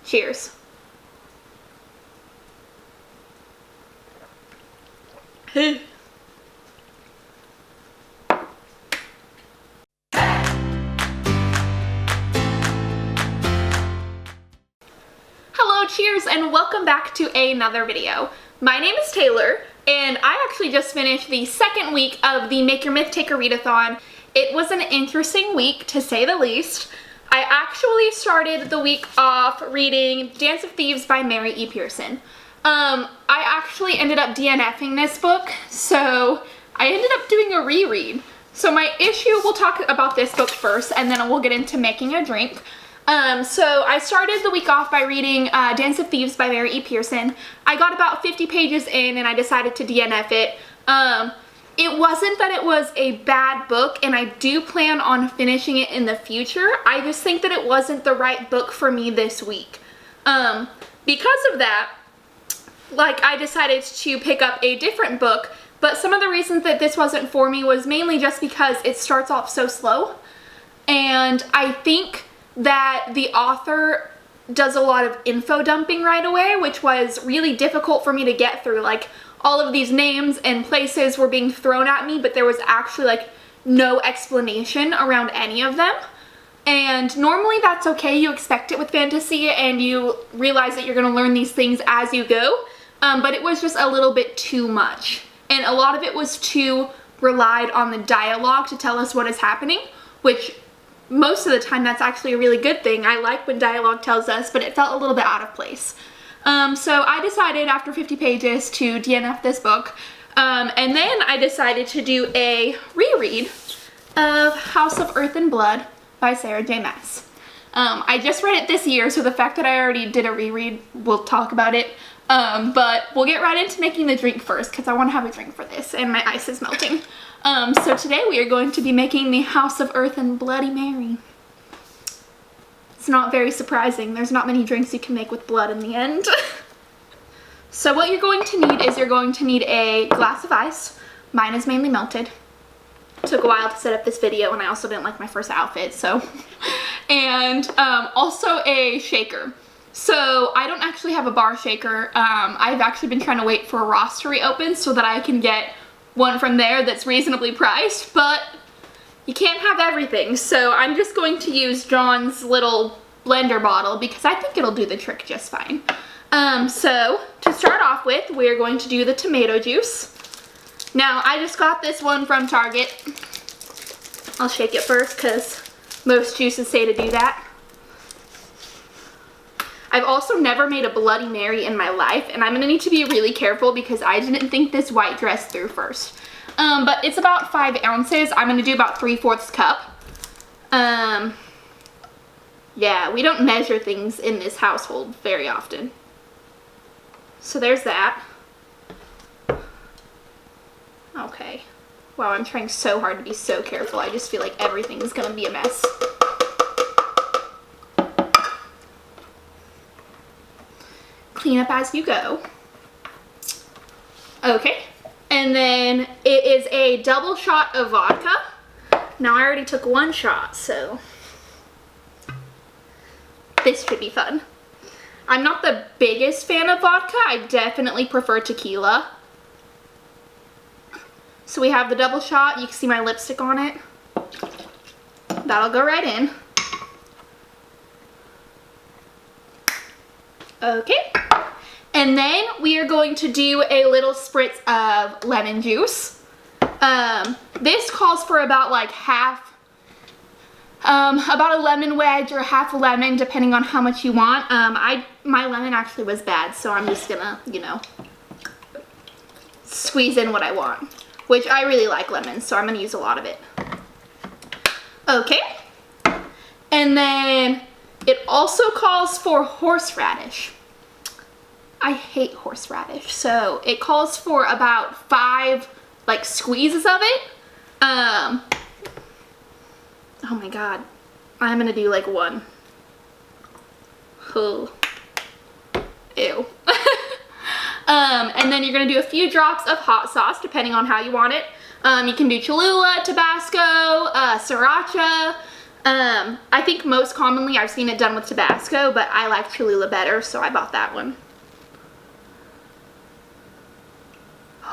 Cheers. Hello, cheers, and welcome back to another video. My name is Taylor, and I actually just finished the second week of the Make Your Myth Take a Readathon. It was an interesting week, to say the least. I actually started the week off reading Dance of Thieves by Mary E. Pearson. I actually ended up DNFing this book, so I ended up doing a reread. So my issue, we'll talk about this book first, and then we'll get into making a drink. So I started the week off by reading Dance of Thieves by Mary E. Pearson. I got about 50 pages in and I decided to DNF it. It wasn't that it was a bad book, and I do plan on finishing it in the future. I just think that it wasn't the right book for me this week. Because of that, I decided to pick up a different book, but some of the reasons that this wasn't for me was mainly just because it starts off so slow, and I think that the author does a lot of info dumping right away, which was really difficult for me to get through. Like, all of these names and places were being thrown at me, but there was actually no explanation around any of them. And normally that's okay, you expect it with fantasy and you realize that you're gonna learn these things as you go, but it was just a little bit too much. And a lot of it was too relied on the dialogue to tell us what is happening, which most of the time that's actually a really good thing. I like when dialogue tells us, but it felt a little bit out of place. So I decided after 50 pages to DNF this book, and then I decided to do a reread of House of Earth and Blood by Sarah J. Maas. I just read it this year, so the fact that I already did a reread, we'll talk about it, but we'll get right into making the drink first, because I want to have a drink for this, and my ice is melting. So today we are going to be making the House of Earth and Bloody Mary. It's not very surprising. There's not many drinks you can make with blood in the end. So what you're going to need is you're going to need a glass of ice. Mine is mainly melted. It took a while to set up this video, and I also didn't like my first outfit, so. And also a shaker. So I don't actually have a bar shaker. I've actually been trying to wait for Ross to reopen so that I can get one from there that's reasonably priced, but you can't have everything. So I'm just going to use John's little blender bottle because I think it'll do the trick just fine. So to start off with, we're going to do the tomato juice. Now I just got this one from Target. I'll shake it first because most juices say to do that. I've also never made a Bloody Mary in my life, and I'm gonna need to be really careful because I didn't think this white dress through first. But it's about 5 ounces. I'm gonna do about 3/4 cup. Yeah, we don't measure things in this household very often. So there's that. Okay. Wow, I'm trying so hard to be so careful. I just feel like everything is gonna be a mess. Clean up as you go. Okay, and then it is a double shot of vodka. Now I already took 1 shot, so this should be fun. I'm not the biggest fan of vodka. I definitely prefer tequila. So we have the double shot. You can see my lipstick on it. That'll go right in. Okay. And then we are going to do a little spritz of lemon juice. This calls for about about a lemon wedge or half a lemon, depending on how much you want. My lemon actually was bad, so I'm just gonna, squeeze in what I want, which I really like lemons, so I'm gonna use a lot of it. Okay. And then it also calls for horseradish. I hate horseradish, so it calls for about 5 squeezes of it. Oh my god, I'm gonna do 1. Oh. Ew. And then you're gonna do a few drops of hot sauce depending on how you want it. You can do Cholula, Tabasco, Sriracha, I think most commonly I've seen it done with Tabasco, but I like Cholula better, so I bought that one.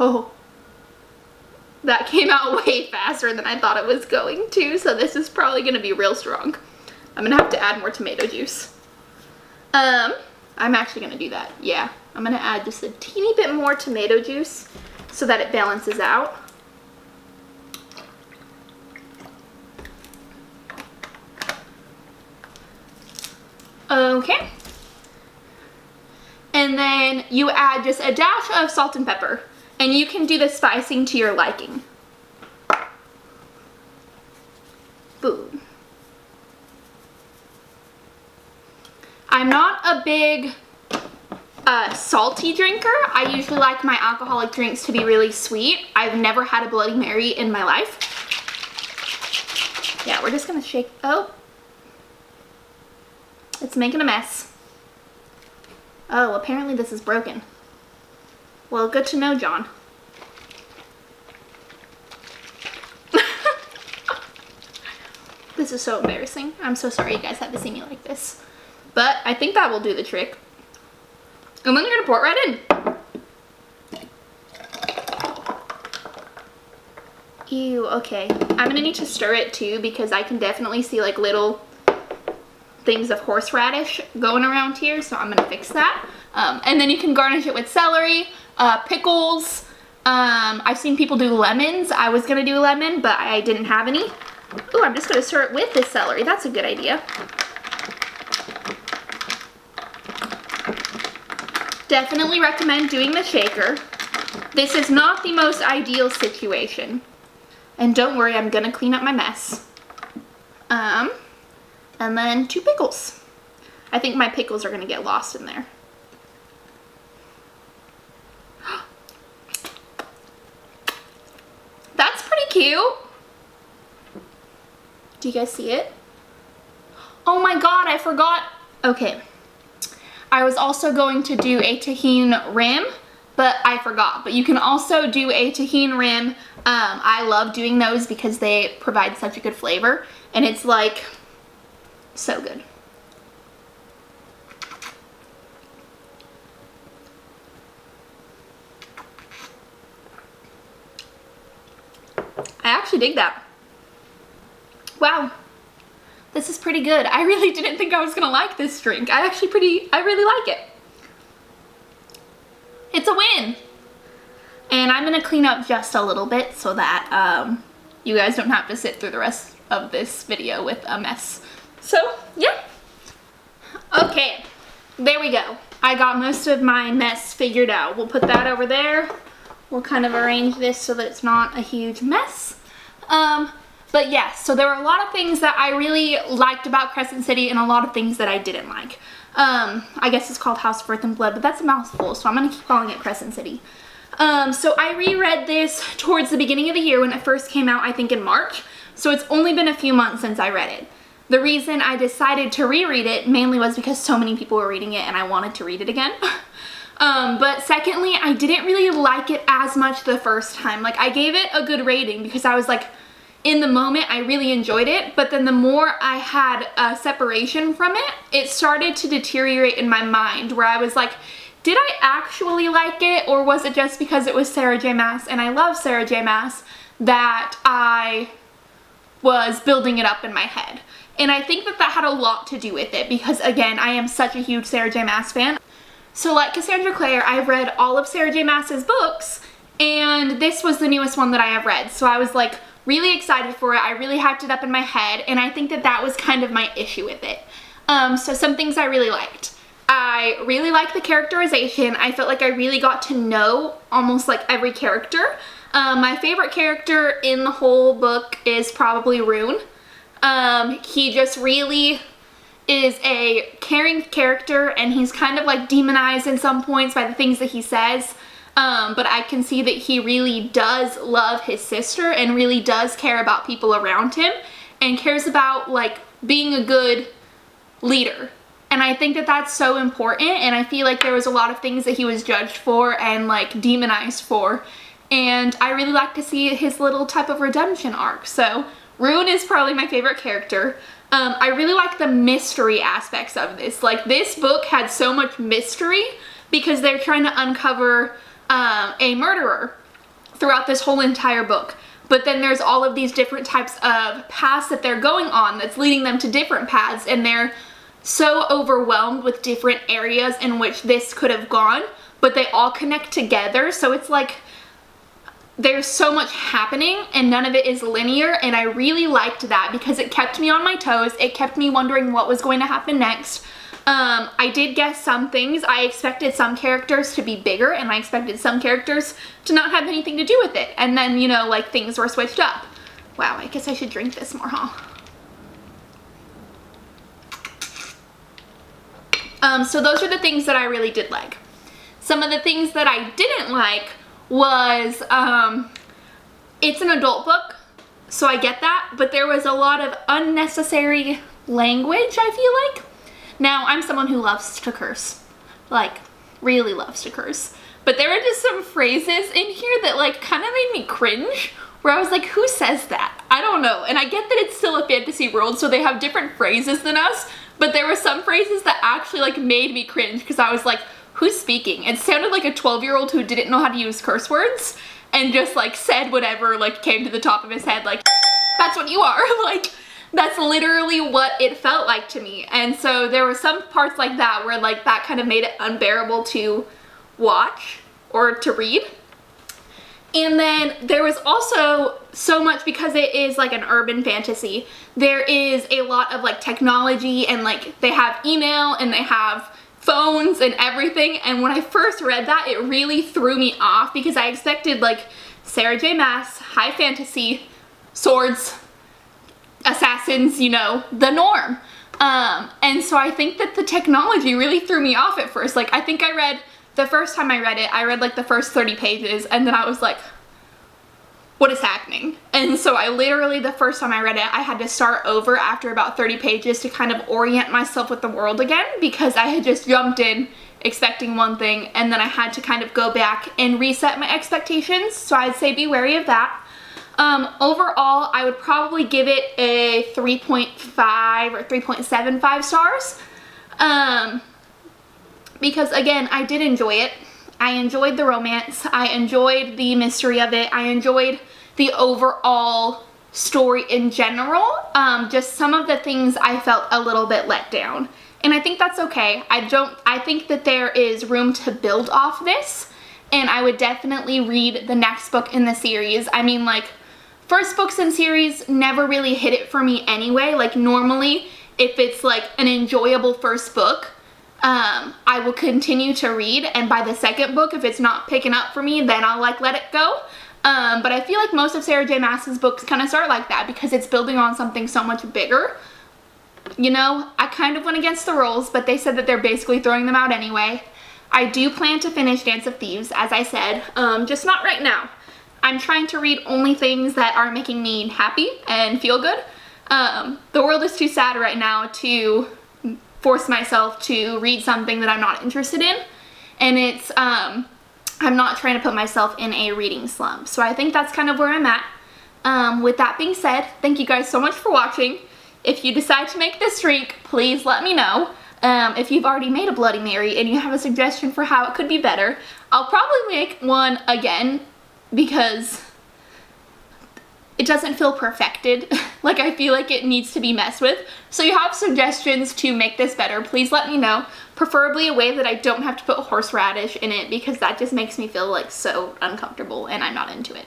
Oh, that came out way faster than I thought it was going to, so this is probably going to be real strong. I'm going to have to add more tomato juice. I'm actually going to do that, yeah. I'm going to add just a teeny bit more tomato juice so that it balances out. Okay. And then you add just a dash of salt and pepper. And you can do the spicing to your liking. Boom. I'm not a big salty drinker. I usually like my alcoholic drinks to be really sweet. I've never had a Bloody Mary in my life. Yeah, we're just gonna shake. Oh. It's making a mess. Oh, apparently this is broken. Well, good to know, John. This is so embarrassing. I'm so sorry you guys had to see me like this. But I think that will do the trick. And then you're gonna pour it right in. Ew, okay. I'm gonna need to stir it too because I can definitely see like little things of horseradish going around here, so I'm gonna fix that. And then you can garnish it with celery, pickles. I've seen people do lemons. I was gonna do a lemon, but I didn't have any. Ooh, I'm just gonna stir it with the celery. That's a good idea. Definitely recommend doing the shaker. This is not the most ideal situation. And don't worry, I'm gonna clean up my mess. And then 2 pickles. I think my pickles are gonna get lost in there. That's pretty cute. Do you guys see it? Oh my god, I forgot. Okay. I was also going to do a tahini rim, but I forgot. But you can also do a tahini rim. I love doing those because they provide such a good flavor. And it's like so good. I actually dig that. Wow. This is pretty good. I really didn't think I was gonna like this drink. I really like it. It's a win. And I'm gonna clean up just a little bit so that you guys don't have to sit through the rest of this video with a mess. So, yeah. Okay, there we go. I got most of my mess figured out. We'll put that over there. We'll kind of arrange this so that it's not a huge mess. But yeah, so there were a lot of things that I really liked about Crescent City and a lot of things that I didn't like. I guess it's called House of Earth and Blood, but that's a mouthful, so I'm gonna keep calling it Crescent City. So I reread this towards the beginning of the year when it first came out, I think in March. So it's only been a few months since I read it. The reason I decided to reread it mainly was because so many people were reading it and I wanted to read it again. But secondly, I didn't really like it as much the first time. Like, I gave it a good rating because I was like, in the moment, I really enjoyed it. But then the more I had a separation from it, it started to deteriorate in my mind where I was like, did I actually like it? Or was it just because it was Sarah J. Maas and I love Sarah J. Maas that I was building it up in my head? And I think that that had a lot to do with it because, again, I am such a huge Sarah J. Maas fan. So like Cassandra Clare, I've read all of Sarah J. Maas's books, and this was the newest one that I have read. So I was like really excited for it. I really hyped it up in my head, and I think that that was kind of my issue with it. So some things I really liked. I really liked the characterization. I felt like I really got to know almost like every character. My favorite character in the whole book is probably Rune. He just really is a caring character, and he's kind of like demonized in some points by the things that he says. But I can see that he really does love his sister and really does care about people around him and cares about like being a good leader. And I think that that's so important, and I feel like there was a lot of things that he was judged for and like demonized for. And I really like to see his little type of redemption arc. So Rune is probably my favorite character. I really like the mystery aspects of this. Like, this book had so much mystery because they're trying to uncover a murderer throughout this whole entire book. But then there's all of these different types of paths that they're going on that's leading them to different paths, and they're so overwhelmed with different areas in which this could have gone, but they all connect together. So it's like there's so much happening and none of it is linear, and I really liked that because it kept me on my toes. It kept me wondering what was going to happen next. I did guess some things. I expected some characters to be bigger, and I expected some characters to not have anything to do with it. And then, you know, like, things were switched up. Wow, I guess I should drink this more, huh? So those are the things that I really did like. Some of the things that I didn't like was, it's an adult book, so I get that, but there was a lot of unnecessary language, I feel like. Now, I'm someone who loves to curse, like, really loves to curse, but there were just some phrases in here that, like, kind of made me cringe, where I was like, who says that? I don't know. And I get that it's still a fantasy world, so they have different phrases than us, but there were some phrases that actually, like, made me cringe, because I was like, who's speaking? It sounded like a 12-year-old who didn't know how to use curse words, and just, like, said whatever, like, came to the top of his head, like, that's what you are, like, that's literally what it felt like to me. And so there were some parts like that where, like, that kind of made it unbearable to watch or to read. And then there was also so much, because it is like an urban fantasy, there is a lot of like technology, and like they have email and they have phones and everything. And when I first read that, it really threw me off because I expected like Sarah J. Maas, high fantasy, swords, assassins, you know, the norm. And so I think that the technology really threw me off at first. Like, I think I read, the first time I read it, I read like the first 30 pages, and then I was like, what is happening? And so I literally, the first time I read it, I had to start over after about 30 pages to kind of orient myself with the world again, because I had just jumped in expecting one thing, and then I had to kind of go back and reset my expectations. So I'd say be wary of that. Overall, I would probably give it a 3.5 or 3.75 stars. Because again, I did enjoy it. I enjoyed the romance. I enjoyed the mystery of it. I enjoyed the overall story in general. Just some of the things I felt a little bit let down. And I think that's okay. I think that there is room to build off this. And I would definitely read the next book in the series. I mean, like, first books in series never really hit it for me anyway. Like, normally, if it's like an enjoyable first book, I will continue to read, and by the second book, if it's not picking up for me, then I'll like let it go. But I feel like most of Sarah J. Maas's books kind of start like that because it's building on something so much bigger. You know, I kind of went against the rules, but they said that they're basically throwing them out anyway. I do plan to finish Dance of Thieves, as I said, just not right now. I'm trying to read only things that are making me happy and feel good. The world is too sad right now to force myself to read something that I'm not interested in, and it's I'm not trying to put myself in a reading slump. So I think that's kind of where I'm at. With that being said, thank you guys so much for watching. If you decide to make this drink, please let me know. If you've already made a Bloody Mary and you have a suggestion for how it could be better, I'll probably make one again because it doesn't feel perfected. Like, I feel like it needs to be messed with. So you have suggestions to make this better, please let me know. Preferably a way that I don't have to put horseradish in it, because that just makes me feel like so uncomfortable and I'm not into it.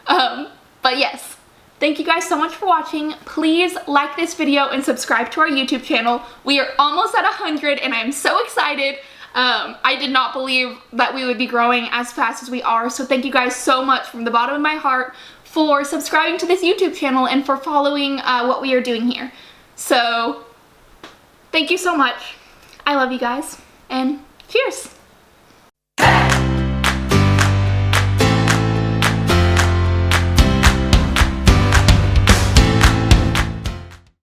But yes, thank you guys so much for watching. Please like this video and subscribe to our YouTube channel. We are almost at 100 and I'm so excited. I did not believe that we would be growing as fast as we are, so thank you guys so much from the bottom of my heart for subscribing to this YouTube channel and for following what we are doing here. So, thank you so much. I love you guys, and cheers!